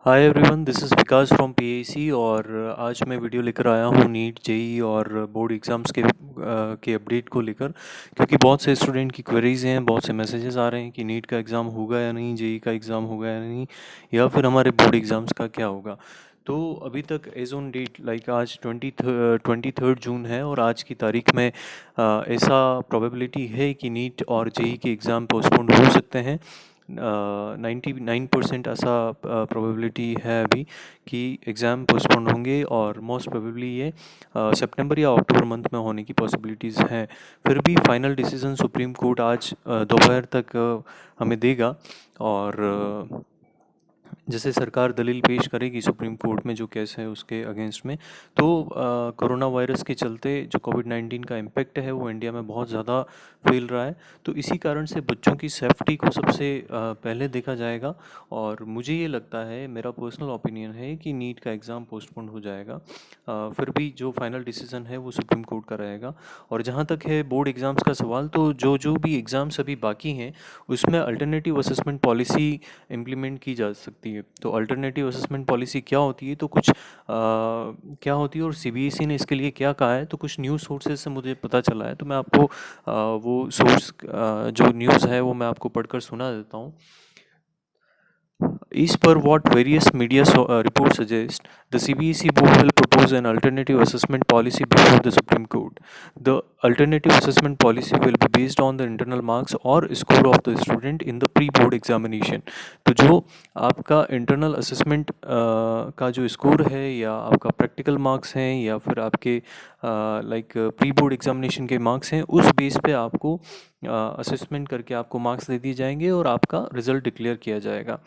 Hi everyone, this is Vikas from PAC. और आज मैं वीडियो लेकर आया हूँ नीट जेई और बोर्ड एग्ज़ाम्स के अपडेट को लेकर। क्योंकि बहुत से स्टूडेंट की क्वेरीज हैं, बहुत से मैसेजेस आ रहे हैं कि नीट का एग्ज़ाम होगा या नहीं, जेई का एग्ज़ाम होगा या नहीं, या फिर हमारे बोर्ड एग्ज़ाम्स का क्या होगा। तो अभी तक एज ऑन डेट लाइक आज 23 जून है और आज की तारीख में ऐसा प्रोबेबिलिटी है कि नीट और जेई के एग्ज़ाम पोस्टपोन हो सकते हैं। 99% ऐसा प्रोबेबिलिटी है अभी कि एग्ज़ाम पोस्टपोन होंगे, और मोस्ट प्रोबेबली ये सितंबर या अक्टूबर मंथ में होने की पॉसिबिलिटीज़ हैं। फिर भी फाइनल डिसीजन सुप्रीम कोर्ट आज दोपहर तक हमें देगा। और जैसे सरकार दलील पेश करेगी सुप्रीम कोर्ट में जो केस है उसके अगेंस्ट में, तो कोरोना वायरस के चलते जो कोविड-19 का इम्पैक्ट है वो इंडिया में बहुत ज़्यादा फैल रहा है। तो इसी कारण से बच्चों की सेफ्टी को सबसे पहले देखा जाएगा। और मुझे ये लगता है, मेरा पर्सनल ओपिनियन है कि नीट का एग्ज़ाम पोस्टपोन हो जाएगा। फिर भी जो फाइनल डिसीजन है वो सुप्रीम कोर्ट का रहेगा। और जहाँ तक है बोर्ड एग्ज़ाम्स का सवाल, तो जो जो भी एग्ज़ाम्स अभी बाकी हैं उसमें अल्टरनेटिव असेसमेंट पॉलिसी इम्प्लीमेंट की जा सकती है। तो अल्टरनेटिव असेसमेंट पॉलिसी क्या होती है, तो कुछ क्या होती है और सीबीएसई ने इसके लिए क्या कहा है, तो कुछ न्यूज़ सोर्सेज से मुझे पता चला है। तो मैं आपको वो सोर्स जो न्यूज़ है वो मैं आपको पढ़कर सुना देता हूँ। As per what various media reports suggest, the CBSE board will propose an alternative assessment policy before the Supreme Court. The alternative assessment policy will be based on the internal marks or score of the student in the pre-board examination. तो जो आपका internal assessment का जो score है, या आपका practical marks हैं, या फिर आपके लाइक प्री बोर्ड एग्जामिनेशन के मार्क्स हैं, उस बेस पे आपको असेसमेंट करके आपको मार्क्स दे दिए जाएंगे और आपका रिजल्ट डिक्लेयर किया जाएगा।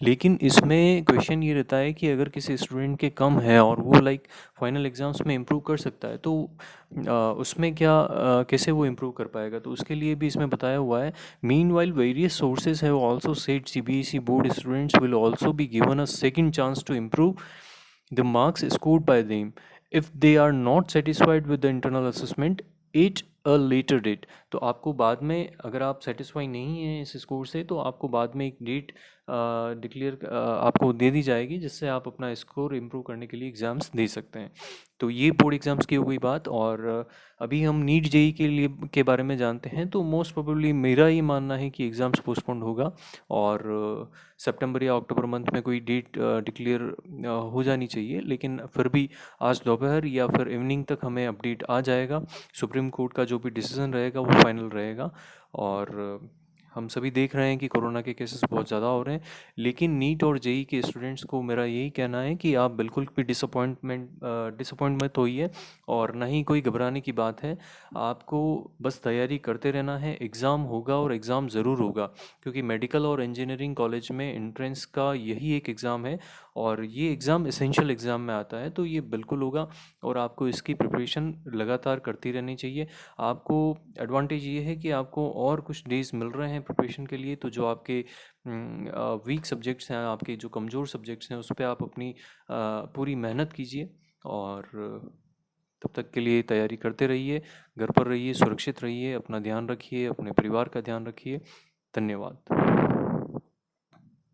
लेकिन इसमें क्वेश्चन ये रहता है कि अगर किसी स्टूडेंट के कम है और वो लाइक फाइनल एग्जाम्स में इम्प्रूव कर सकता है, तो उसमें क्या कैसे वो इम्प्रूव कर पाएगा, तो उसके लिए भी इसमें बताया हुआ है। Meanwhile various sources have also said CBSE board students will also be given a second chance to improve the marks scored by them if they are not satisfied with the internal assessment at a later date। तो आपको बाद में, अगर आप satisfy नहीं हैं इस score से, तो आपको बाद में एक डेट डिक्लेयर आपको दे दी जाएगी, जिससे आप अपना स्कोर इम्प्रूव करने के लिए एग्ज़ाम्स दे सकते हैं। तो ये बोर्ड एग्ज़ाम्स की हो गई बात। और अभी हम नीट जेई के लिए के बारे में जानते हैं। तो मोस्ट प्रोबेबली मेरा ये मानना है कि एग्ज़ाम्स पोस्टपोन्ड होगा, और सितंबर या अक्टूबर मंथ में कोई डेट डिक्लेयर हो जानी चाहिए। लेकिन फिर भी आज दोपहर या फिर इवनिंग तक हमें अपडेट आ जाएगा। सुप्रीम कोर्ट का जो भी डिसीजन रहेगा वो फाइनल रहेगा। और हम सभी देख रहे हैं कि कोरोना के केसेस बहुत ज़्यादा हो रहे हैं। लेकिन नीट और जेई के स्टूडेंट्स को मेरा यही कहना है कि आप बिल्कुल भी डिसअपॉइंट मत होइए, और ना ही कोई घबराने की बात है। आपको बस तैयारी करते रहना है। एग्ज़ाम होगा और एग्ज़ाम ज़रूर होगा, क्योंकि मेडिकल और इंजीनियरिंग कॉलेज में एंट्रेंस का यही एक एग्ज़ाम है, और ये एग्ज़ाम एसेंशियल एग्ज़ाम में आता है। तो ये बिल्कुल होगा, और आपको इसकी प्रिपरेशन लगातार करती रहनी चाहिए। आपको एडवांटेज ये है कि आपको और कुछ डेज़ मिल रहे हैं प्रिपरेशन के लिए। तो जो आपके वीक सब्जेक्ट्स हैं, आपके जो कमज़ोर सब्जेक्ट्स हैं, उस पे आप अपनी पूरी मेहनत कीजिए। और तब तक के लिए तैयारी करते रहिए, घर पर रहिए, सुरक्षित रहिए, अपना ध्यान रखिए, अपने परिवार का ध्यान रखिए। धन्यवाद।